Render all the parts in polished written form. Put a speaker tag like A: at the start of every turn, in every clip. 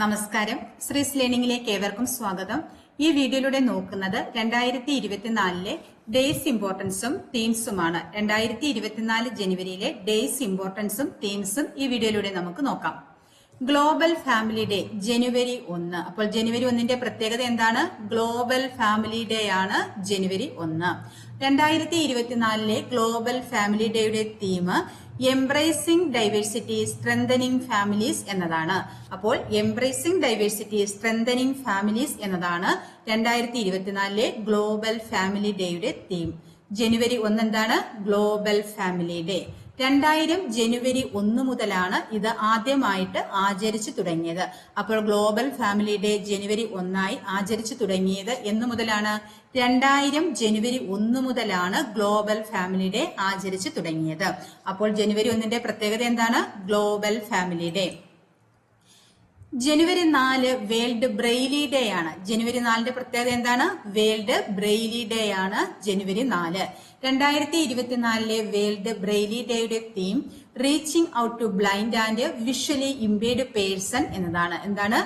A: നമസ്കാരം. ശ്രീസ് ലേണിംഗിലേക്ക് ഏവർക്കും സ്വാഗതം. ഈ വീഡിയോയിലൂടെ നോക്കുന്നത് 2024 ഡേയ്സ് ഇമ്പോർട്ടൻസും തീംസുമാണ്. 2024 ജനുവരിയിലെ ഡേയ്സ് ഇമ്പോർട്ടൻസും തീംസും ഈ വീഡിയോയിലൂടെ നമുക്ക് നോക്കാം. ഗ്ലോബൽ ഫാമിലി ഡേ ജനുവരി 1. അപ്പോൾ ജനുവരി 1ന്റെ പ്രത്യേകത എന്താണ്? ഗ്ലോബൽ ഫാമിലി ഡേ ആണ് ജനുവരി 1. 2024 ഗ്ലോബൽ ഫാമിലി ഡേയുടെ theme embracing diversity strengthening families എന്നതാണ്. അപ്പോൾ എംബ്രേസിംഗ് ഡൈവേഴ്സിറ്റി സ്ട്രെങ്തനിങ് ഫാമിലീസ് എന്നതാണ് 2024 ഗ്ലോബൽ ഫാമിലി ഡേയുടെ തീം. ജനുവരി 1 എന്താണ്? Global family day. 2000 ജനുവരി 1 മുതലാണ് ഇത് ആദ്യമായിട്ട് ആചരിച്ചു തുടങ്ങിയത്. അപ്പോൾ ഗ്ലോബൽ ഫാമിലി ഡേ ജനുവരി 1 ആചരിച്ചു തുടങ്ങിയത് എന്ന് മുതലാണ്? 2000 ജനുവരി 1 മുതലാണ് ഗ്ലോബൽ ഫാമിലി ഡേ ആചരിച്ചു തുടങ്ങിയത്. അപ്പോൾ ജനുവരി 1ന്റെ പ്രത്യേകത എന്താണ്? Global family day. ജനുവരി 4 വേൾഡ് ബ്രെയിലി ഡേ ആണ്. ജനുവരി 4ന്റെ പ്രത്യേകത എന്താണ്? വേൾഡ് ബ്രെയിലി ഡേ ആണ് ജനുവരി 4. 2024 വേൾഡ് ബ്രെയിലി ഡേയുടെ theme reaching out to blind and visually impaired person എന്നതാണ്. എന്താണ്?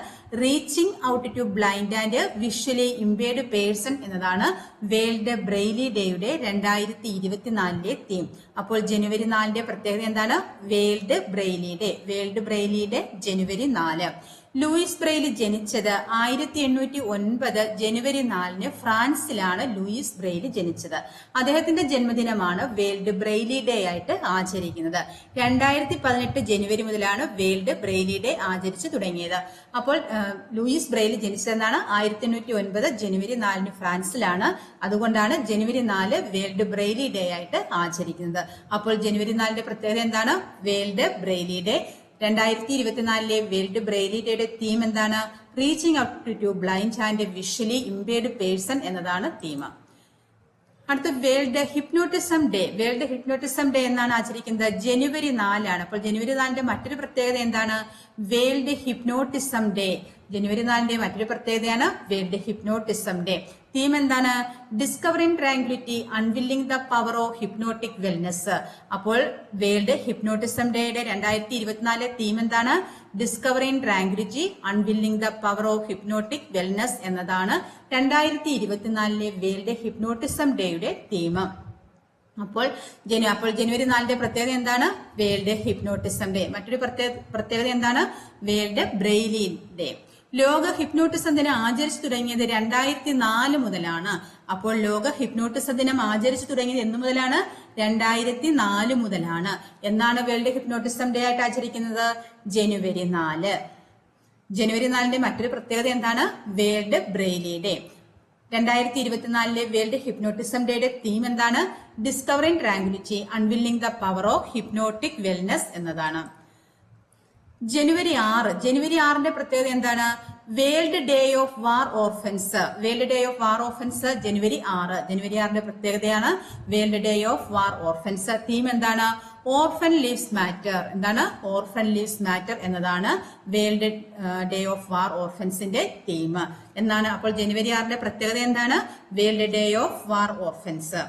A: Reaching out to blind and visually impaired person എന്നതാണ് വേൾഡ് ബ്രെയിലി ഡേയുടെ 2024 തീം. അപ്പോൾ ജനുവരി 4ന്റെ പ്രത്യേകത എന്താണ്? World Braille day. World Braille day ജനുവരി 4. ലൂയിസ് ബ്രെയിലി ജനിച്ചത് 1809 ജനുവരി 4 ഫ്രാൻസിലാണ് ലൂയിസ് ബ്രെയിലി ജനിച്ചത്. അദ്ദേഹത്തിന്റെ ജന്മദിനമാണ് വേൾഡ് ബ്രെയിലി ഡേ ആയിട്ട് ആചരിക്കുന്നത്. 2018 ജനുവരി മുതലാണ് വേൾഡ് ബ്രെയിലി ഡേ ആചരിച്ചു തുടങ്ങിയത്. അപ്പോൾ ലൂയിസ് ബ്രെയിലി ജനിച്ചതെന്നാണ് 1809 ജനുവരി 4 ഫ്രാൻസിലാണ്. അതുകൊണ്ടാണ് ജനുവരി 4 വേൾഡ് ബ്രെയിലി ഡേ ആയിട്ട് ആചരിക്കുന്നത്. അപ്പോൾ ജനുവരി 4ന്റെ പ്രത്യേകത എന്താണ്? World Braille day. 2024 world Braille ഡേയുടെ തീം എന്താണ്? Reaching out to blind and visually impaired person എന്നതാണ് തീം. അടുത്ത world hypnotism day. World hypnotism day എന്നാണ് ആചരിക്കുന്നത് ജനുവരി 4 ആണ്. അപ്പോൾ ജനുവരി 4ന്റെ മറ്റൊരു പ്രത്യേകത എന്താണ്? World hypnotism day. ജനുവരി 4ന്റെ മറ്റൊരു പ്രത്യേകതയാണ് വേൾഡ് ഹിപ്നോട്ടിസം ഡേ. തീം എന്താണ്? Discovering tranquility unveiling the power of hypnotic wellness. അപ്പോൾ വേൾഡ് ഹിപ്നോട്ടിസം ഡേയുടെ 2024 തീം എന്താണ്? Discovering tranquility unveiling the power of hypnotic wellness എന്നതാണ് 2024 വേൾഡ് ഹിപ്നോട്ടിസം ഡേയുടെ തീം. അപ്പോൾ ജനുവരി 4ന്റെ പ്രത്യേകത എന്താണ്? World hypnotism day. മറ്റൊരു പ്രത്യേകത എന്താണ്? World Braille day. ലോക ഹിപ്നോട്ടിസം ദിനം ആചരിച്ചു തുടങ്ങിയത് 2004 മുതലാണ്. അപ്പോൾ ലോക ഹിപ്നോട്ടിസം ദിനം ആചരിച്ചു തുടങ്ങിയത് എന്ന് മുതലാണ്? 2004 മുതലാണ്. എന്നാണ് വേൾഡ് ഹിപ്നോട്ടിസം ഡേ ആയിട്ട് ആചരിക്കുന്നത്? ജനുവരി 4. ജനുവരി 4ന്റെ മറ്റൊരു പ്രത്യേകത എന്താണ്? World Braille day. 2024 world hypnotism ഡേയുടെ തീം എന്താണ്? Discovering tranquility unveiling the power of hypnotic wellness എന്നതാണ്. ജനുവരി 6. ജനുവരി 6ന്റെ പ്രത്യേകത എന്താണ്? World day of war orphans. World day of war orphans ജനുവരി 6. ജനുവരി 6ന്റെ പ്രത്യേകതയാണ് world day of war orphans. Theme എന്താണ്? Orphan lives matter. എന്താണ്? ഓർഫൻ ലീവ്സ് മാറ്റർ എന്നതാണ് വേൾഡ് ഡേ ഓഫ് വാർ ഓർഫൻസിന്റെ തീം എന്നാണ്. അപ്പോൾ ജനുവരി 6ന്റെ പ്രത്യേകത എന്താണ്? World day of war orphans.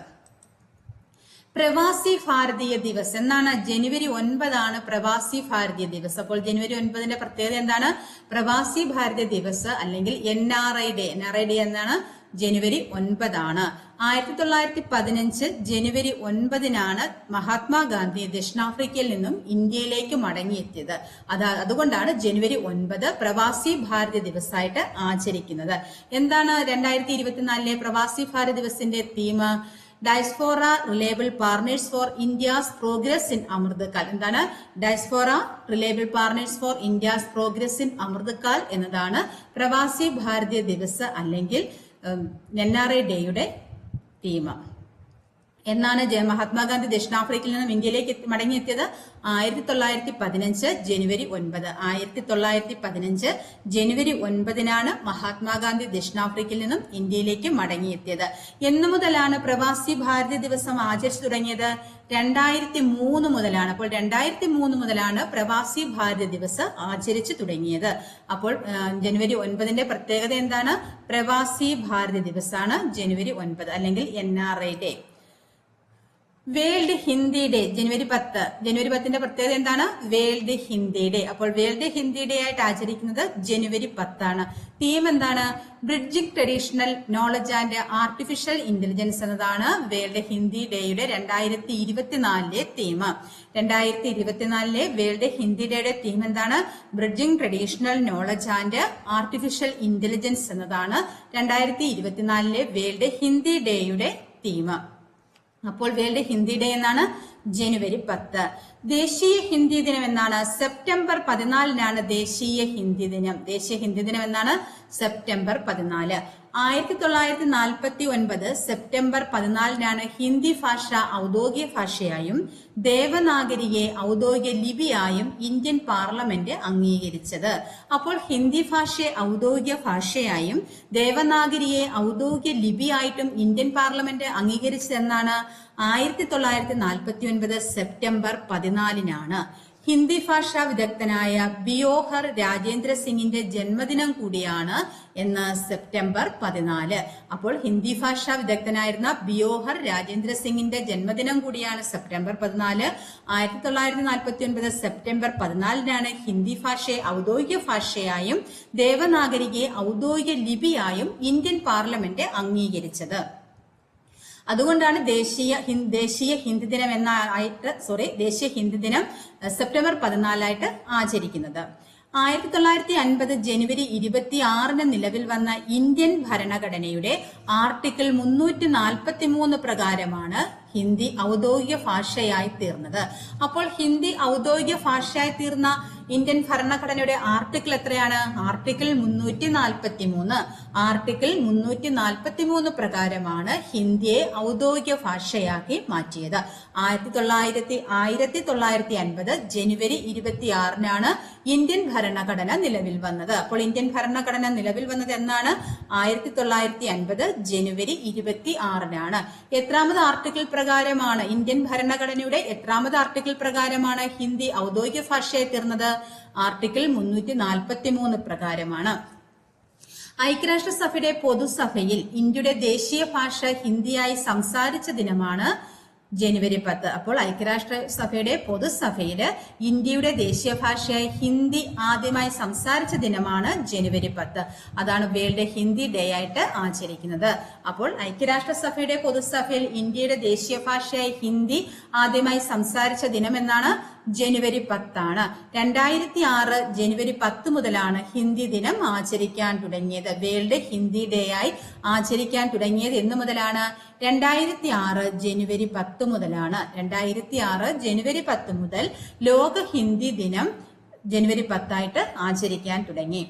A: Pravasi Bharatiya Divas എന്നാണ്? ജനുവരി 9 ആണ് പ്രവാസി ഭാരതീയ ദിവസ്. അപ്പോൾ ജനുവരി 9ന്റെ പ്രത്യേകത എന്താണ്? പ്രവാസി ഭാരതീയ ദിവസ് അല്ലെങ്കിൽ NRI ഡേ. NRI ഡേ എന്നാണ്? ജനുവരി 9 ആണ്. 1915 ജനുവരി 9 മഹാത്മാഗാന്ധി ദക്ഷിണാഫ്രിക്കയിൽ നിന്നും ഇന്ത്യയിലേക്ക് മടങ്ങിയെത്തിയത്. അതുകൊണ്ടാണ് ജനുവരി 9 പ്രവാസി ഭാരതീയ ദിവസമായിട്ട് ആചരിക്കുന്നത്. എന്താണ് 2024 പ്രവാസി ഭാരതീയ ദിവസിന്റെ theme? Diaspora reliable partners for India's progress in Amritkaal. എന്താണ്? Diaspora reliable partners for India's progress in Amritkaal എന്നതാണ് പ്രവാസി ഭാരതീയ ദിവസ് അല്ലെങ്കിൽ NRI ഡേയുടെ തീം. എന്നാണ് മഹാത്മാഗാന്ധി ദക്ഷിണാഫ്രിക്കയിൽ നിന്നും ഇന്ത്യയിലേക്ക് മടങ്ങിയെത്തിയത്? 1915 ജനുവരി 9. 1915 ജനുവരി 9 മഹാത്മാഗാന്ധി ദക്ഷിണാഫ്രിക്കയിൽ നിന്നും ഇന്ത്യയിലേക്ക് മടങ്ങിയെത്തിയത്. എന്നു മുതലാണ് പ്രവാസി ഭാരതീയ ദിവസം ആചരിച്ചു തുടങ്ങിയത്? 2003 മുതലാണ്. അപ്പോൾ 2003 മുതലാണ് പ്രവാസി ഭാരതീയ ദിവസ് ആചരിച്ചു തുടങ്ങിയത്. അപ്പോൾ ജനുവരി 9ന്റെ പ്രത്യേകത എന്താണ്? പ്രവാസി ഭാരതീയ ദിവസാണ് ജനുവരി 9 അല്ലെങ്കിൽ NRI day. World Hindi day ജനുവരി 10. ജനുവരി 10ന്റെ പ്രത്യേകത എന്താണ്? World Hindi day. അപ്പോൾ വേൾഡ് ഹിന്ദി ഡേ ആയിട്ട് ആചരിക്കുന്നത് ജനുവരി 10 ആണ്. തീം എന്താണ്? Bridging traditional knowledge and artificial intelligence എന്നതാണ് വേൾഡ് ഹിന്ദി ഡേയുടെ 2024 തീം. 2024 വേൾഡ് ഹിന്ദി ഡേയുടെ തീം എന്താണ്? Bridging traditional knowledge and artificial intelligence എന്നതാണ് 2024 വേൾഡ് ഹിന്ദി ഡേയുടെ തീം. അപ്പോൾ വേൾഡ് ഹിന്ദി ഡേ എന്നാണ് ജനുവരി 10. ദേശീയ ഹിന്ദി ദിനം എന്നാണ്? സെപ്റ്റംബർ 14 ദേശീയ ഹിന്ദി ദിനം. ദേശീയ ഹിന്ദി ദിനം എന്നാണ്? സെപ്റ്റംബർ 14. 1949 സെപ്റ്റംബർ 14 ഹിന്ദി ഭാഷ ഔദ്യോഗിക ഭാഷയായും ദേവനാഗരിയെ ഔദ്യോഗിക ലിപിയായും ഇന്ത്യൻ പാർലമെന്റ് അംഗീകരിച്ചത്. അപ്പോൾ ഹിന്ദി ഭാഷയെ ഔദ്യോഗിക ഭാഷയായും ദേവനാഗരിയെ ഔദ്യോഗിക ലിപിയായിട്ടും ഇന്ത്യൻ പാർലമെന്റ് അംഗീകരിച്ചതെന്നാണ്? 1949 സെപ്റ്റംബർ 14. ഹിന്ദി ഭാഷാ വിദഗ്ധനായ ബിയോഹർ രാജേന്ദ്ര സിംഗിന്റെ ജന്മദിനം കൂടിയാണ് എന്ന് സെപ്റ്റംബർ 14. അപ്പോൾ ഹിന്ദി ഭാഷാ വിദഗ്ധനായിരുന്ന ബിയോഹർ രാജേന്ദ്ര സിംഗിന്റെ ജന്മദിനം കൂടിയാണ് സെപ്റ്റംബർ 14. 1949 സെപ്റ്റംബർ 14 ഹിന്ദി ഭാഷയെ ഔദ്യോഗിക ഭാഷയായും ദേവനാഗരിയെ ഔദ്യോഗിക ലിപിയായും ഇന്ത്യൻ പാർലമെന്റ് അംഗീകരിച്ചത്. അതുകൊണ്ടാണ് ദേശീയ ഹിന്ദി ദിനം ദേശീയ ഹിന്ദി ദിനം സെപ്റ്റംബർ 14 ആചരിക്കുന്നത്. 1950 ജനുവരി 26 നിലവിൽ വന്ന ഇന്ത്യൻ ഭരണഘടനയുടെ ആർട്ടിക്കിൾ 343 പ്രകാരമാണ് ഹിന്ദി ഔദ്യോഗിക ഭാഷയായി തീർന്നത്. അപ്പോൾ ഹിന്ദി ഔദ്യോഗിക ഭാഷയായി തീർന്ന ഇന്ത്യൻ ഭരണഘടനയുടെ ആർട്ടിക്കിൾ എത്രയാണ്? ആർട്ടിക്കിൾ 343. ആർട്ടിക്കിൾ 343 പ്രകാരമാണ് ഹിന്ദിയെ ഔദ്യോഗിക ഭാഷയാക്കി മാറ്റിയത്. 1950 ജനുവരി 26 ഇന്ത്യൻ ഭരണഘടന നിലവിൽ വന്നത്. അപ്പോൾ ഇന്ത്യൻ ഭരണഘടന നിലവിൽ വന്നത് എന്നാണ്? 1950 ജനുവരി 26. എത്രാമത് ആർട്ടിക്കിൾ പ്രകാരമാണ് ഇന്ത്യൻ ഭരണഘടനയുടെ എത്രാമത് ആർട്ടിക്കിൾ പ്രകാരമാണ് ഹിന്ദി ഔദ്യോഗിക ഭാഷയായി തീർന്നത്? ആർട്ടിക്കിൾ 343 പ്രകാരമാണ്. ഐക്യരാഷ്ട്രസഭയുടെ പൊതുസഭയിൽ ഇന്ത്യയുടെ ദേശീയ ഭാഷ ഹിന്ദിയായി സംസാരിച്ച ദിനമാണ് ജനുവരി 10. അപ്പോൾ ഐക്യരാഷ്ട്രസഭയുടെ പൊതുസഭയില് ഇന്ത്യയുടെ ദേശീയ ഭാഷയായി ഹിന്ദി ആദ്യമായി സംസാരിച്ച ദിനമാണ് ജനുവരി 10. അതാണ് വേൾഡ് ഹിന്ദി ഡേ ആയിട്ട് ആചരിക്കുന്നത്. അപ്പോൾ ഐക്യരാഷ്ട്രസഭയുടെ പൊതുസഭയിൽ ഇന്ത്യയുടെ ദേശീയ ഭാഷയായി ഹിന്ദി ആദ്യമായി സംസാരിച്ച ദിനം എന്നാണ്? ജനുവരി 10. 2006 ജനുവരി 10 മുതലാണ് ഹിന്ദി ദിനം ആചരിക്കാൻ തുടങ്ങിയത്. വേൾഡ് ഹിന്ദി ഡേ ആയി ആചരിക്കാൻ തുടങ്ങിയത് എന്ന് മുതലാണ്? 2006 ജനുവരി 10 മുതലാണ്. 2006 ജനുവരി 10 മുതൽ ലോക ഹിന്ദി ദിനം ജനുവരി 10 ആയിട്ട് ആചരിക്കാൻ തുടങ്ങി.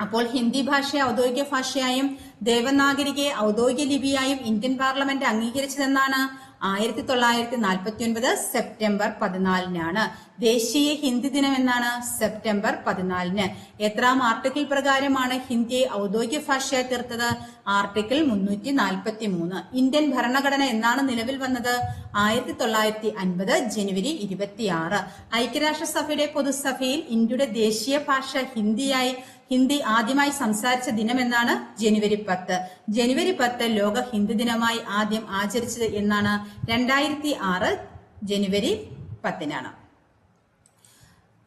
A: അപ്പോൾ ഹിന്ദി ഭാഷയെ ഔദ്യോഗിക ഭാഷയായും ദേവനാഗരികയെ ഔദ്യോഗിക ലിപിയായും ഇന്ത്യൻ പാർലമെന്റ് അംഗീകരിച്ചതെന്നാണ്? 1949 സെപ്റ്റംബർ 14. ദേശീയ ഹിന്ദി ദിനം എന്നാണ്? സെപ്റ്റംബർ 14. എത്രാം ആർട്ടിക്കിൾ പ്രകാരമാണ് ഹിന്ദിയെ ഔദ്യോഗിക ഭാഷയായി തീർത്തത്? ആർട്ടിക്കിൾ 343. ഇന്ത്യൻ ഭരണഘടന എന്നാണ് നിലവിൽ വന്നത്? 1950 ജനുവരി 26. ഐക്യരാഷ്ട്രസഭയുടെ പൊതുസഭയിൽ ഇന്ത്യയുടെ ദേശീയ ഭാഷ ഹിന്ദി ആദ്യമായി സംസാരിച്ച ദിനം എന്നാണ്? ജനുവരി 10. ജനുവരി 10 ലോക ഹിന്ദി ദിനമായി ആദ്യം ആചരിച്ചത് എന്നാണ്? 2006 ജനുവരി 10.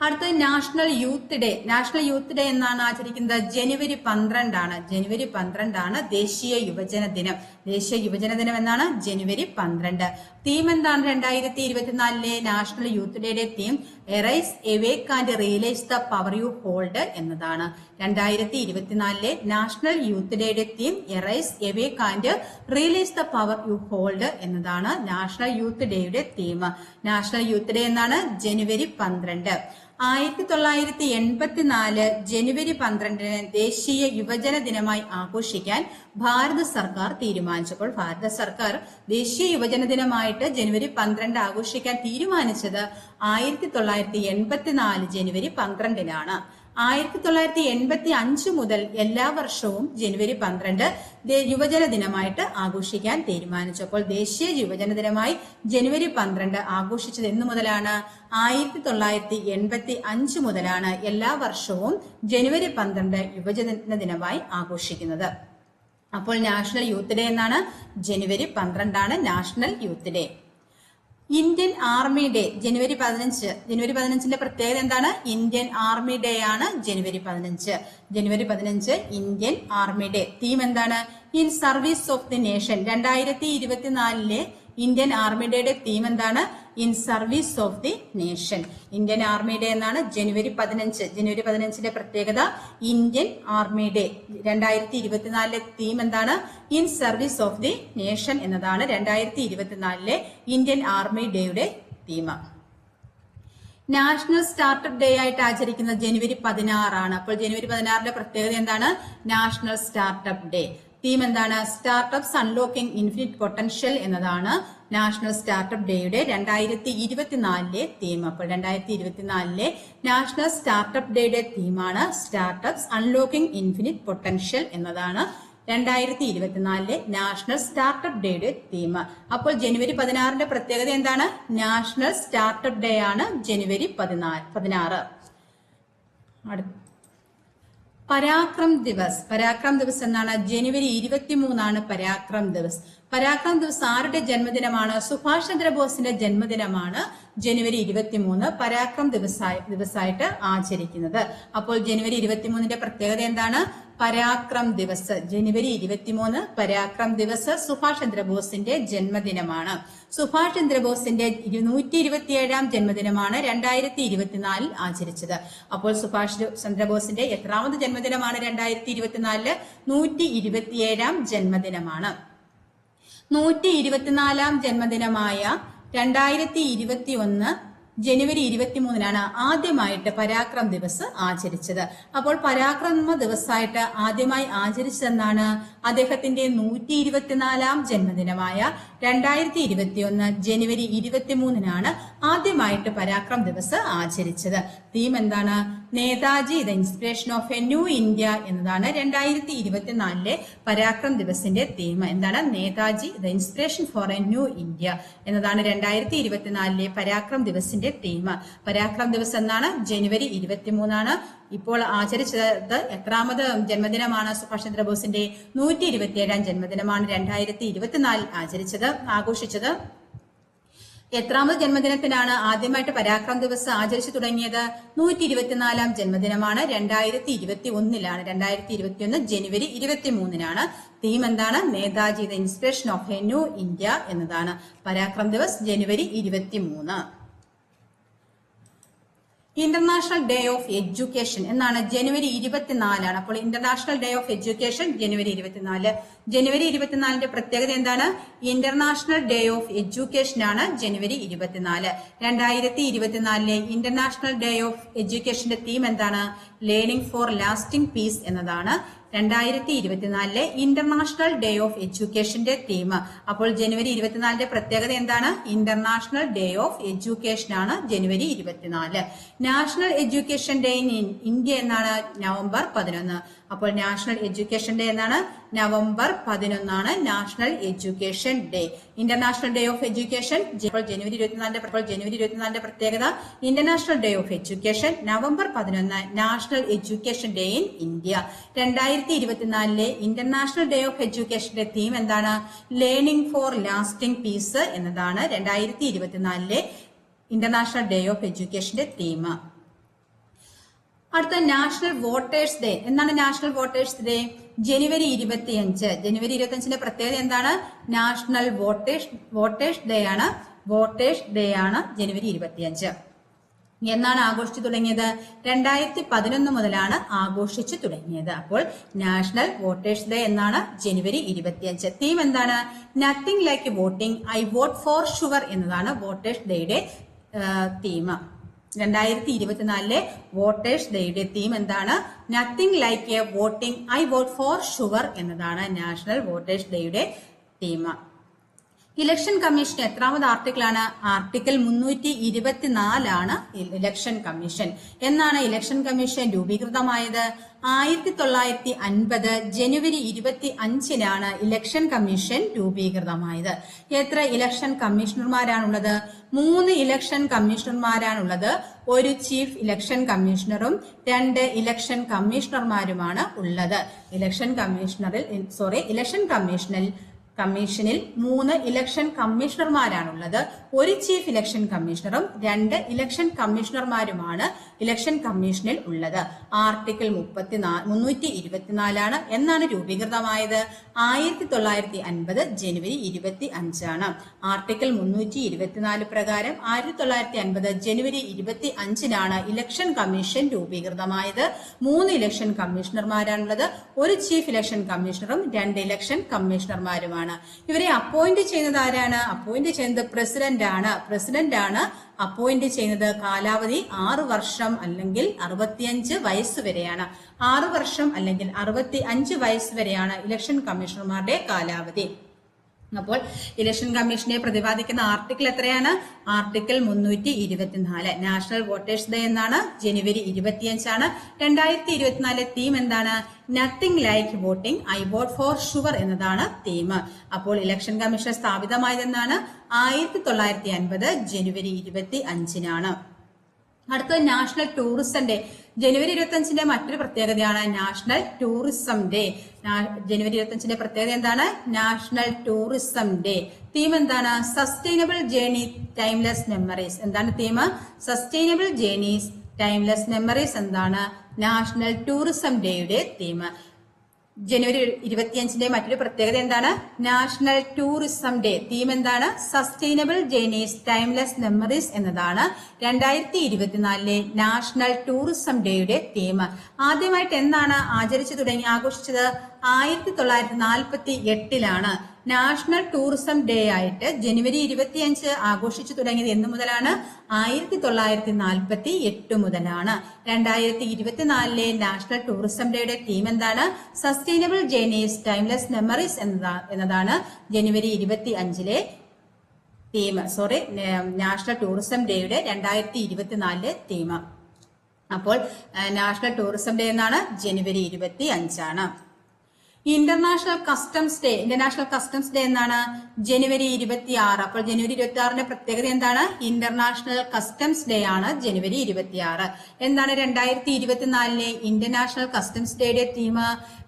A: അടുത്തത് national youth day. National youth day എന്നാണ് ആചരിക്കുന്നത്? ജനുവരി 12. ജനുവരി 12 ദേശീയ യുവജന ദിനം. ദേശീയ യുവജന ദിനം എന്നാണ്? ജനുവരി 12. തീം എന്താണ് 2024 നാഷണൽ യൂത്ത് ഡേയുടെ theme? Arise awake and realise the power you hold എന്നതാണ്. 2024 നാഷണൽ യൂത്ത് ഡേയുടെ theme arise awake and realise the power you hold എന്നതാണ് നാഷണൽ യൂത്ത് ഡേയുടെ തീം. നാഷണൽ യൂത്ത് ഡേ എന്നാണ്? ജനുവരി 12. 1984 ജനുവരി 12 ദേശീയ യുവജന ദിനമായി ആഘോഷിക്കാൻ ഭാരത സർക്കാർ തീരുമാനിച്ചപ്പോൾ ഭാരത സർക്കാർ ദേശീയ യുവജന ദിനമായിട്ട് ജനുവരി 12 ആഘോഷിക്കാൻ തീരുമാനിച്ചത് 1984 ജനുവരി 12. 1985 മുതൽ എല്ലാ വർഷവും ജനുവരി 12 യുവജന ദിനമായിട്ട് ആഘോഷിക്കാൻ തീരുമാനിച്ചപ്പോൾ ദേശീയ യുവജന ദിനമായി ജനുവരി 12 ആഘോഷിച്ചത് എന്ന് മുതലാണ്? 1985 മുതലാണ് എല്ലാ വർഷവും ജനുവരി 12 യുവജന ദിനമായി ആഘോഷിക്കുന്നത്. അപ്പോൾ നാഷണൽ യൂത്ത് ഡേ എന്നാണ്? ജനുവരി 12 national youth day. Indian army day ജനുവരി 15. ജനുവരി 15ന്റെ പ്രത്യേകത എന്താണ്? ഇന്ത്യൻ ആർമി ഡേ ആണ് ജനുവരി 15. ജനുവരി 15 ഇന്ത്യൻ ആർമി ഡേ. തീം എന്താണ്? In service of the nation. 2024 Indian army ഡേയുടെ തീം എന്താണ്? In service of the nation. Indian army day എന്നാണ് ജനുവരി 15. ജനുവരി 15ന്റെ പ്രത്യേകത ഇന്ത്യൻ ആർമി ഡേ. 2024 തീം എന്താണ്? In service of the nation എന്നതാണ് 2024 ഇന്ത്യൻ ആർമി ഡേയുടെ തീം. നാഷണൽ സ്റ്റാർട്ടപ്പ് ഡേ ആയിട്ട് ആചരിക്കുന്ന ജനുവരി 16 ആണ്. അപ്പോൾ ജനുവരി 16ന്റെ പ്രത്യേകത എന്താണ്? National startup day. തീം എന്താണ്? സ്റ്റാർട്ടപ്സ് അൺലോക്കിംഗ് ഇൻഫിനിറ്റ് പൊട്ടൻഷ്യൽ എന്നതാണ് നാഷണൽ സ്റ്റാർട്ടപ്പ് ഡേയുടെ 2024 തീം. അപ്പോൾ 2024 നാഷണൽ സ്റ്റാർട്ടപ്പ് ഡേയുടെ തീമാണ് സ്റ്റാർട്ടപ്സ് അൺലോക്കിംഗ് ഇൻഫിനിറ്റ് പൊട്ടൻഷ്യൽ എന്നതാണ് 2024 നാഷണൽ സ്റ്റാർട്ടപ്പ് ഡേയുടെ തീം. അപ്പോൾ ജനുവരി 16ന്റെ പ്രത്യേകത എന്താണ്? നാഷണൽ സ്റ്റാർട്ടപ്പ് ഡേ ആണ് ജനുവരി 16. പരാക്രം ദിവസ്. പരാക്രം ദിവസ് എന്നാണ് ജനുവരി 23 പരാക്രം ദിവസ്. പരാക്രം ദിവസ് ആരുടെ ജന്മദിനമാണ്? സുഭാഷ് ചന്ദ്രബോസിന്റെ ജന്മദിനമാണ് ജനുവരി 23 പരാക്രം ദിവസായിട്ട് ആചരിക്കുന്നത്. അപ്പോൾ ജനുവരി 23ന്റെ പ്രത്യേകത എന്താണ്? പരാക്രം ദിവസ്. ജനുവരി 23 പരാക്രം ദിവസ് സുഭാഷ് ചന്ദ്രബോസിന്റെ ജന്മദിനമാണ്. സുഭാഷ് ചന്ദ്രബോസിന്റെ 127ാം ജന്മദിനമാണ് 2024 ആചരിച്ചത്. അപ്പോൾ സുഭാഷ് ചന്ദ്രബോസിന്റെ എത്രാമത് ജന്മദിനമാണ് 2024? 127ാം ജന്മദിനമാണ്. 124ാം ജന്മദിനമായ 2021 ജനുവരി 23 ആദ്യമായിട്ട് പരാക്രം ദിവസ് ആചരിച്ചത്. അപ്പോൾ പരാക്രമ ദിവസമായിട്ട് ആദ്യമായി ആചരിച്ചതെന്നാണ്? അദ്ദേഹത്തിന്റെ 124ാം ജന്മദിനമായ 2021 ജനുവരി 23 ആദ്യമായിട്ട് പരാക്രം ദിവസ് ആചരിച്ചത്. തീം എന്താണ്? Netaji the inspiration of A new India എന്നതാണ് 2024 പരാക്രം ദിവസിന്റെ തീം. എന്താണ്? Netaji the inspiration four A new India എന്നതാണ് 2024 പരാക്രം ദിവസിന്റെ തീം. പരാക്രം ദിവസ് എന്നാണ് ജനുവരി 23. ഇപ്പോൾ ആചരിച്ചത് എത്രാമത് ജന്മദിനമാണ്? സുഭാഷ് ചന്ദ്രബോസിന്റെ 127ാം ജന്മദിനമാണ് 2024 ആഘോഷിച്ചത്. എത്രാമത് ജന്മദിനത്തിനാണ് ആദ്യമായിട്ട് പരാക്രം ദിവസ് ആചരിച്ചു തുടങ്ങിയത്? 124ാം ജന്മദിനമാണ് 2021. 2021 ജനുവരി 23. തീം എന്താണ്? Netaji the inspiration of A new India എന്നതാണ് പരാക്രം ദിവസ് ജനുവരി 23. ഇന്റർനാഷണൽ ഡേ ഓഫ് എഡ്യൂക്കേഷൻ എന്നാണ് ജനുവരി 24. അപ്പോൾ ഇന്റർനാഷണൽ ഡേ ഓഫ് എഡ്യൂക്കേഷൻ ജനുവരി 24. ജനുവരി 24ന്റെ പ്രത്യേകത എന്താണ്? ഇന്റർനാഷണൽ ഡേ ഓഫ് എഡ്യൂക്കേഷൻ ആണ് ജനുവരി 24. 2024 ഇന്റർനാഷണൽ ഡേ ഓഫ് എഡ്യൂക്കേഷന്റെ തീം എന്താണ്? ലേണിംഗ് ഫോർ ലാസ്റ്റിംഗ് പീസ് എന്നതാണ് 2024 ഇന്റർനാഷണൽ ഡേ ഓഫ് എഡ്യൂക്കേഷന്റെ തീം. അപ്പോൾ ജനുവരി 24ന്റെ പ്രത്യേകത എന്താണ്? ഇന്റർനാഷണൽ ഡേ ഓഫ് എഡ്യൂക്കേഷൻ ആണ് ജനുവരി 24. National education day in India എന്നാണ് നവംബർ 11. അപ്പോൾ നാഷണൽ എഡ്യൂക്കേഷൻ ഡേ എന്നാണ് നവംബർ 11 national education day. International day of education ജനുവരി 24ന്റെ പ്രത്യേകത ഇന്റർനാഷണൽ ഡേ ഓഫ് എഡ്യൂക്കേഷൻ നവംബർ 11 national education day in India. 2024 international day of എഡ്യൂക്കേഷന്റെ തീം എന്താണ്? ലേണിംഗ് ഫോർ ലാസ്റ്റിംഗ് പീസ് എന്നതാണ് 2024 ഇന്റർനാഷണൽ ഡേ ഓഫ് എഡ്യൂക്കേഷന്റെ തീം. അടുത്ത നാഷണൽ വോട്ടേഴ്സ് ഡേ. എന്നാണ് നാഷണൽ വോട്ടേഴ്സ് ഡേ? ജനുവരി 25. ജനുവരി 25ന്റെ പ്രത്യേകത എന്താണ്? നാഷണൽ വോട്ടേഴ്സ് ഡേ ആണ്. വോട്ടേഴ്സ് ഡേ ആണ് ജനുവരി 25. എന്നാണ് ആഘോഷിച്ചു തുടങ്ങിയത്? 2011 മുതലാണ് ആഘോഷിച്ചു തുടങ്ങിയത്. അപ്പോൾ നാഷണൽ വോട്ടേഴ്സ് ഡേ എന്നാണ് ജനുവരി 25. തീം എന്താണ്? Nothing like voting, I vote for sure എന്നതാണ് വോട്ടേഴ്സ് ഡേയുടെ തീം. 2024 വോട്ടേഴ്സ് ഡേയുടെ തീം എന്താണ്? Nothing like a voting, I vote for sure എന്നതാണ് നാഷണൽ വോട്ടേഴ്സ് ഡേയുടെ തീം. ഇലക്ഷൻ കമ്മീഷൻ എത്രാമത് ആർട്ടിക്കിളാണ്? Article 324 election commission. എന്നാണ് ഇലക്ഷൻ കമ്മീഷൻ രൂപീകൃതമായത്? 1950 ജനുവരി 25 ഇലക്ഷൻ കമ്മീഷൻ രൂപീകൃതമായത്. എത്ര ഇലക്ഷൻ കമ്മീഷണർമാരാണുള്ളത്? 3 ഇലക്ഷൻ കമ്മീഷണർമാരാണുള്ളത്. ഒരു ചീഫ് ഇലക്ഷൻ കമ്മീഷണറും 2 ഇലക്ഷൻ കമ്മീഷണർമാരുമാണ് ഉള്ളത്. ഇലക്ഷൻ കമ്മീഷനിൽ 3 ഇലക്ഷൻ കമ്മീഷണർമാരാണുള്ളത്. ഒരു ചീഫ് ഇലക്ഷൻ കമ്മീഷണറും 2 ഇലക്ഷൻ കമ്മീഷണർമാരുമാണ് ഇലക്ഷൻ കമ്മീഷനിൽ ഉള്ളത്. ആർട്ടിക്കിൾ 324 എന്നാണ് രൂപീകൃതമായത്? 1950 ജനുവരി 25 ആർട്ടിക്കിൾ 324 പ്രകാരം 1950 ജനുവരി 25 ഇലക്ഷൻ കമ്മീഷൻ രൂപീകൃതമായത്. 3 ഇലക്ഷൻ കമ്മീഷണർമാരാണുള്ളത്. ഒരു ചീഫ് ഇലക്ഷൻ കമ്മീഷണറും 2 ഇലക്ഷൻ കമ്മീഷണർമാരുമാണ്. ഇവരെ അപ്പോയിന്റ് ചെയ്യുന്നത് ആരാണ്? അപ്പോയിന്റ് ചെയ്യുന്നത് പ്രസിഡന്റ് ആണ് അപ്പോയിന്റ് ചെയ്യുന്നത്. കാലാവധി 6 വർഷം അല്ലെങ്കിൽ 65 വയസ്സ് വരെയാണ്. 6 വർഷം അല്ലെങ്കിൽ 65 വയസ്സ് വരെയാണ് ഇലക്ഷൻ കമ്മീഷണർമാരുടെ കാലാവധി. അപ്പോൾ ഇലക്ഷൻ കമ്മീഷനെ പ്രതിപാദിക്കുന്ന ആർട്ടിക്കിൾ എത്രയാണ്? ആർട്ടിക്കിൾ 324. നാഷണൽ വോട്ടേഴ്സ് ഡേ എന്നാണ്? ജനുവരി 25. 2024 തീം എന്താണ്? Nothing like voting, I vote for sure എന്നതാണ് തീം. അപ്പോൾ ഇലക്ഷൻ കമ്മീഷൻ സ്ഥാപിതമായതെന്നാണ്? 1950 ജനുവരി 25. അടുത്തത് നാഷണൽ ടൂറിസം ഡേ. ജനുവരി 25 മറ്റൊരു പ്രത്യേകതയാണ് നാഷണൽ ടൂറിസം ഡേ. ജനുവരി 25 പ്രത്യേകത എന്താണ്? National tourism day. തീം എന്താണ്? Sustainable journey timeless memories. എന്താണ് theme? Sustainable journeys timeless memories എന്താണ് നാഷണൽ ടൂറിസം ഡേയുടെ തീം. ജനുവരി 25 മറ്റൊരു പ്രത്യേകത എന്താണ്? National tourism day. തീം എന്താണ്? സസ്റ്റൈനബിൾ ജേർണീസ് ടൈംലെസ് മെമ്മറീസ് എന്നതാണ് 2024 നാഷണൽ ടൂറിസം ഡേയുടെ തീം. ആദ്യമായിട്ട് എന്നാണ് ആഘോഷിച്ചത്? 1948 നാഷണൽ ടൂറിസം ഡേ ആയിട്ട് ജനുവരി 25 ആഘോഷിച്ചു തുടങ്ങിയത് എന്ന് മുതലാണ്? 1948 മുതലാണ്. 2024 നാഷണൽ ടൂറിസം ഡേയുടെ തീം എന്താണ്? സസ്റ്റൈനബിൾ ജേർണീസ് ടൈംലെസ് മെമ്മറീസ് എന്നതാണ് ജനുവരി 25 തീം. നാഷണൽ ടൂറിസം ഡേയുടെ 2024 തീം. അപ്പോൾ നാഷണൽ ടൂറിസം ഡേ എന്നാണ്? ജനുവരി 25. International customs day. International customs day എന്നാണ്? ജനുവരി 26. അപ്പോൾ ജനുവരി 26 പ്രത്യേകത എന്താണ്? ഇന്റർനാഷണൽ കസ്റ്റംസ് ഡേ ആണ് ജനുവരി 26. എന്താണ് 2024 ഇന്റർനാഷണൽ കസ്റ്റംസ് ഡേയുടെ theme?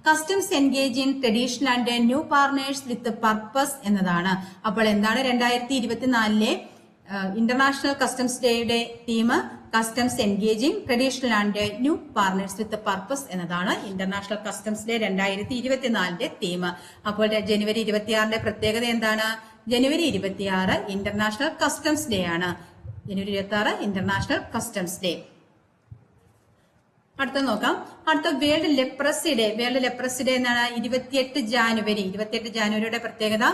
A: Customs engage in traditional and new partners with purpose എന്നതാണ്. അപ്പോൾ എന്താണ് 2024 ഇന്റർനാഷണൽ കസ്റ്റംസ് ഡേയുടെ theme? Customs engaging traditional and new partners with purpose എന്നതാണ് ഇന്റർനാഷണൽ കസ്റ്റംസ് ഡേ 2024 തീം. അപ്പോൾ ജനുവരി 26 പ്രത്യേകത എന്താണ്? ജനുവരി 26 ഇന്റർനാഷണൽ കസ്റ്റംസ് ഡേ ആണ്. ജനുവരി 26 ഇന്റർനാഷണൽ കസ്റ്റംസ് ഡേ. അടുത്ത നോക്കാം. അടുത്ത world leprosy day. World leprosy day എന്നാണ്? 28 ജാനുവരിയുടെ പ്രത്യേകത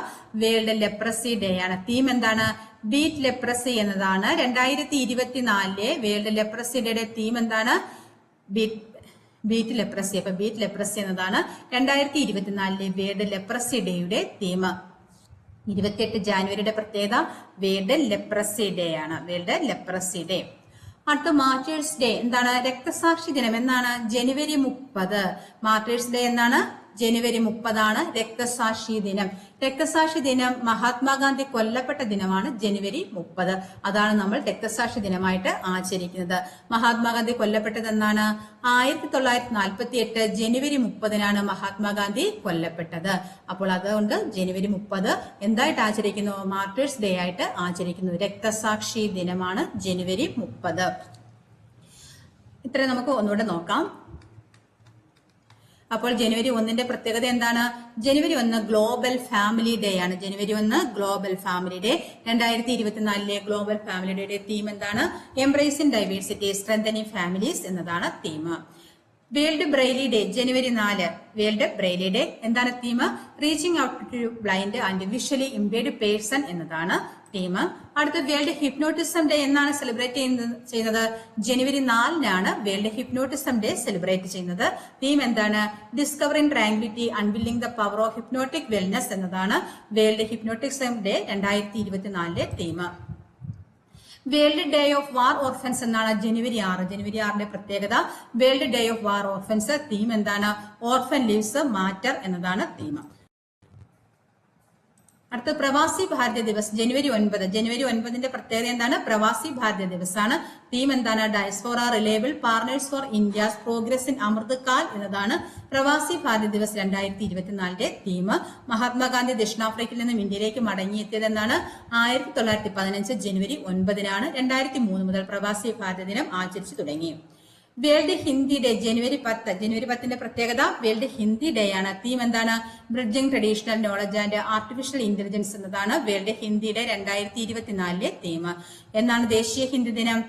A: വേൾഡ് ലെപ്രസി ഡേ ആണ്. തീം എന്താണ്? ബീറ്റ് ലെപ്രസി എന്നതാണ് 2024 വേൾഡ് ലെപ്രസി ഡേയുടെ തീം എന്താണ്? Beat leprosy. അപ്പൊ ബീറ്റ് ലെപ്രസി എന്നതാണ് 2024 വേൾഡ് ലെപ്രസി ഡേയുടെ തീം. 28 ജാനുവരിയുടെ പ്രത്യേകത വേൾഡ് ലെപ്രസി ഡേ ആണ്. World leprosy day. അടുത്ത മാർട്ടേഴ്സ് ഡേ എന്താണ്? രക്തസാക്ഷി ദിനം എന്നാണ്? ജനുവരി 30. മാർട്ടേഴ്സ് ഡേ എന്നാണ്? ജനുവരി 30 രക്തസാക്ഷി ദിനം. രക്തസാക്ഷി ദിനം മഹാത്മാഗാന്ധി കൊല്ലപ്പെട്ട ദിനമാണ് ജനുവരി 30. അതാണ് നമ്മൾ രക്തസാക്ഷി ദിനമായിട്ട് ആചരിക്കുന്നത്. മഹാത്മാഗാന്ധി കൊല്ലപ്പെട്ടത് എന്നാണ്? 1948 ജനുവരി 30 മഹാത്മാഗാന്ധി കൊല്ലപ്പെട്ടത്. അപ്പോൾ അതുകൊണ്ട് ജനുവരി 30 എന്തായിട്ട് ആചരിക്കുന്നു? മാർട്ടേഴ്സ് ഡേ ആയിട്ട് ആചരിക്കുന്നു. രക്തസാക്ഷി ദിനമാണ് ജനുവരി 30. ഇത്ര നമുക്ക് ഒന്നുകൂടെ നോക്കാം. അപ്പോൾ ജനുവരി 1 പ്രത്യേകത എന്താണ്? ജനുവരി 1 ഗ്ലോബൽ ഫാമിലി ഡേ ആണ്. ജനുവരി 1 global family day. 2024 global family ഡേയുടെ തീം എന്താണ്? എംബ്രേസിംഗ് ഡൈവേഴ്സിറ്റി സ്ട്രെങ്തനിങ് ഫാമിലീസ് എന്നതാണ് തീം. വേൾഡ് ബ്രെയിലി ഡേ ജനുവരി 4. വേൾഡ് ബ്രെയിലി ഡേ എന്താണ് theme? Reaching out to blind and visually impaired person എന്നതാണ് തീം. അടുത്ത വേൾഡ് ഹിപ്നോട്ടിസം ഡേ എന്നാണ് സെലിബ്രേറ്റ് ചെയ്യുന്നത്? ജനുവരി 4 വേൾഡ് ഹിപ്നോട്ടിസം ഡേ സെലിബ്രേറ്റ് ചെയ്യുന്നത്. തീം എന്താണ്? Discovering tranquility unveiling the power of hypnotic wellness എന്നതാണ് world hypnotism day 2024 theme. World day of war orphans എന്നാണ്? ജനുവരി 6. ജനുവരി 6 പ്രത്യേകത world day of war orphans. Theme എന്താണ്? Orphan lives matter എന്നതാണ് theme. അടുത്ത പ്രവാസി ഭാരതീയ ദിവസ് ജനുവരി 9. ജനുവരി 9ന്റെ പ്രത്യേകത എന്താണ്? പ്രവാസി ഭാരതീയ ദിവസ് ആണ്. തീം എന്താണ്? Diaspora reliable partners for India's progress in Amrit Kaal എന്നതാണ് പ്രവാസി ഭാരതീയ ദിവസ് 2024ന്റെ തീം. മഹാത്മാഗാന്ധി ദക്ഷിണാഫ്രിക്കയിൽ നിന്നും ഇന്ത്യയിലേക്ക് മടങ്ങിയെത്തിയത് എന്നാണ്? 1915 ജനുവരി 9-നാണ്. 2003 മുതൽ പ്രവാസി ഭാരതീയ ദിനം ആചരിച്ചു തുടങ്ങി. വേൾഡ് ഹിന്ദി ഡേ ജനുവരി 10. ജനുവരി 10ന്റെ പ്രത്യേകത വേൾഡ് ഹിന്ദി ഡേ ആണ്. തീം എന്താണ്? Bridging traditional knowledge and artificial intelligence എന്നതാണ് വേൾഡ് ഹിന്ദി ഡേ 2024ലെ തീം. എന്നാണ് ദേശീയ ഹിന്ദി ദിനം?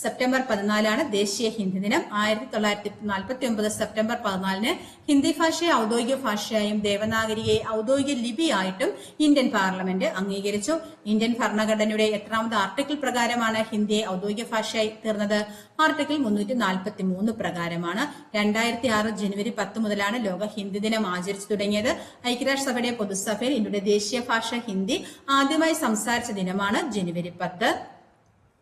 A: സെപ്റ്റംബർ 14 ദേശീയ ഹിന്ദി ദിനം. 1949 സെപ്റ്റംബർ 14 ഹിന്ദി ഭാഷയെ ഔദ്യോഗിക ഭാഷയായും ദേവനാഗരിയെ ഔദ്യോഗിക ലിപിയായിട്ടും ഇന്ത്യൻ പാർലമെന്റ് അംഗീകരിച്ചു. ഇന്ത്യൻ ഭരണഘടനയുടെ എത്രാമത് ആർട്ടിക്കിൾ പ്രകാരമാണ് ഹിന്ദിയെ ഔദ്യോഗിക ഭാഷയായി തീർന്നത്? ആർട്ടിക്കിൾ 343 പ്രകാരമാണ്. 2006 ജനുവരി 10 മുതലാണ് ലോക ഹിന്ദി ദിനം ആചരിച്ചു തുടങ്ങിയത്. ഐക്യരാഷ്ട്രസഭയുടെ പൊതുസഭയിൽ ഇന്ത്യയുടെ ദേശീയ ഭാഷ ഹിന്ദി ആദ്യമായി സംസാരിച്ച ദിനമാണ് ജനുവരി 10.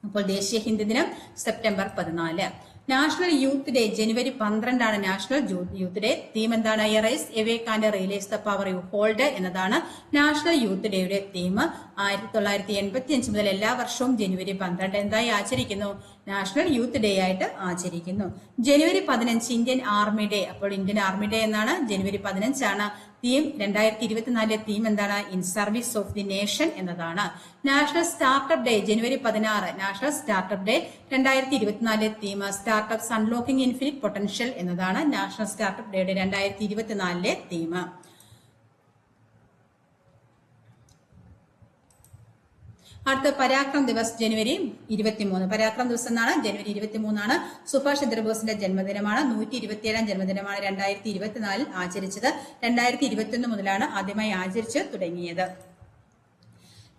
A: അപ്പോൾ ദേശീയ ഹിന്ദി ദിനം സെപ്റ്റംബർ 14. നാഷണൽ യൂത്ത് ഡേ ജനുവരി 12 നാഷണൽ യൂത്ത് ഡേ. തീം എന്താണ്? Arise awake and realise the power you hold എന്നതാണ് നാഷണൽ യൂത്ത് ഡേയുടെ തീം. 1985 മുതൽ എല്ലാ വർഷവും ജനുവരി 12 എന്തായി ആചരിക്കുന്നു? നാഷണൽ യൂത്ത് ഡേ ആയിട്ട് ആചരിക്കുന്നു. ജനുവരി 15 ഇന്ത്യൻ ആർമി ഡേ. അപ്പോൾ ഇന്ത്യൻ ആർമി ഡേ എന്നാണ് ജനുവരി 15 തീം. 2024 തീം എന്താണ്? In service of the nation എന്നതാണ്. നാഷണൽ സ്റ്റാർട്ടപ്പ് ഡേ ജനുവരി 16 national startup day 2024 theme startups unlocking infinite potential എന്നതാണ് നാഷണൽ സ്റ്റാർട്ടപ്പ് ഡേയുടെ 2024 തീം. അടുത്ത പരാക്രം ദിവസ് ജനുവരി 23. പരാക്രം ദിവസം എന്നാണ് ജനുവരി 23 സുഭാഷ് ചന്ദ്രബോസിന്റെ ജന്മദിനമാണ്. 127ാം ജന്മദിനമാണ് 2024 ആചരിച്ചത്. 2021 മുതലാണ് ആദ്യമായി ആചരിച്ചു തുടങ്ങിയത്.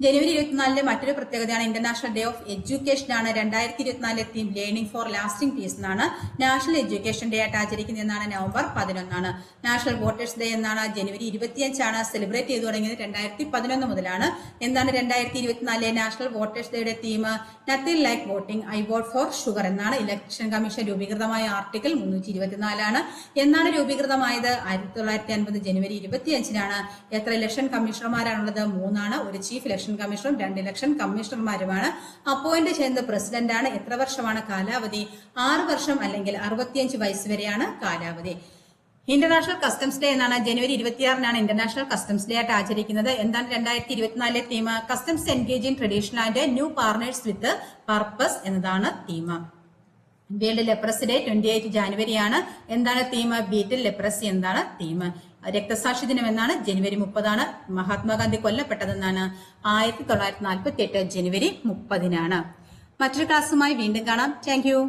A: ജനുവരി 24 മറ്റൊരു പ്രത്യേകതയാണ് ഇന്റർനാഷണൽ ഡേ ഓഫ് എഡ്യൂക്കേഷൻ ആണ്. 2024 theme learning for lasting peace എന്നാണ്. നാഷണൽ എഡ്യൂക്കേഷൻ ഡേ ആയിട്ട് ആചരിക്കുന്നത് എന്നാണ് നവംബർ 11. നാഷണൽ വോട്ടേഴ്സ് ഡേ എന്നാണ് ജനുവരി 25 സെലിബ്രേറ്റ് ചെയ്തു തുടങ്ങിയത് 2011 മുതലാണ്. എന്താണ് 2024 നാഷണൽ വോട്ടേഴ്സ് ഡേയുടെ theme? Nothing like voting, I vote four sugar എന്നാണ്. ഇലക്ഷൻ കമ്മീഷൻ രൂപീകൃതമായ ആർട്ടിക്കിൾ 324 എന്നാണ് രൂപീകൃതമായത്? 1950 ജനുവരി 25 എത്ര ഇലക്ഷൻ കമ്മീഷണർമാരാണുള്ളത്? 3. ഒരു ചീഫ് ഇലക്ഷൻ കമ്മീഷണറും 2 ഇലക്ഷൻ കമ്മീഷണർമാരുമാണ്. അപ്പോയിന്റ് ചെയ്യുന്നത് പ്രസിഡന്റാണ്. എത്ര വർഷമാണ് കാലാവധി? 6 വർഷം അല്ലെങ്കിൽ 65 വയസ്സ് വരെയാണ് കാലാവധി. ഇന്റർനാഷണൽ കസ്റ്റംസ് ഡേ എന്നാണ് ജനുവരി 26 ഇന്റർനാഷണൽ കസ്റ്റംസ് ഡേ ആയിട്ട് ആചരിക്കുന്നത്. എന്താണ് 2024 theme? Customs engage in traditional and new partners with purpose എന്നതാണ് തീം. World leprosy day 28 ജാനുവരിയാണ്. എന്താണ് തീം? ബീറ്റിൽ ലെപ്രസി എന്താണ് തീം? രക്തസാക്ഷി ദിനം എന്നാണ് ജനുവരി 30. മഹാത്മാഗാന്ധി കൊല്ലപ്പെട്ടതെന്നാണ് 1948 ജനുവരി 30. മറ്റൊരു ക്ലാസ്സുമായി വീണ്ടും കാണാം. Thank you.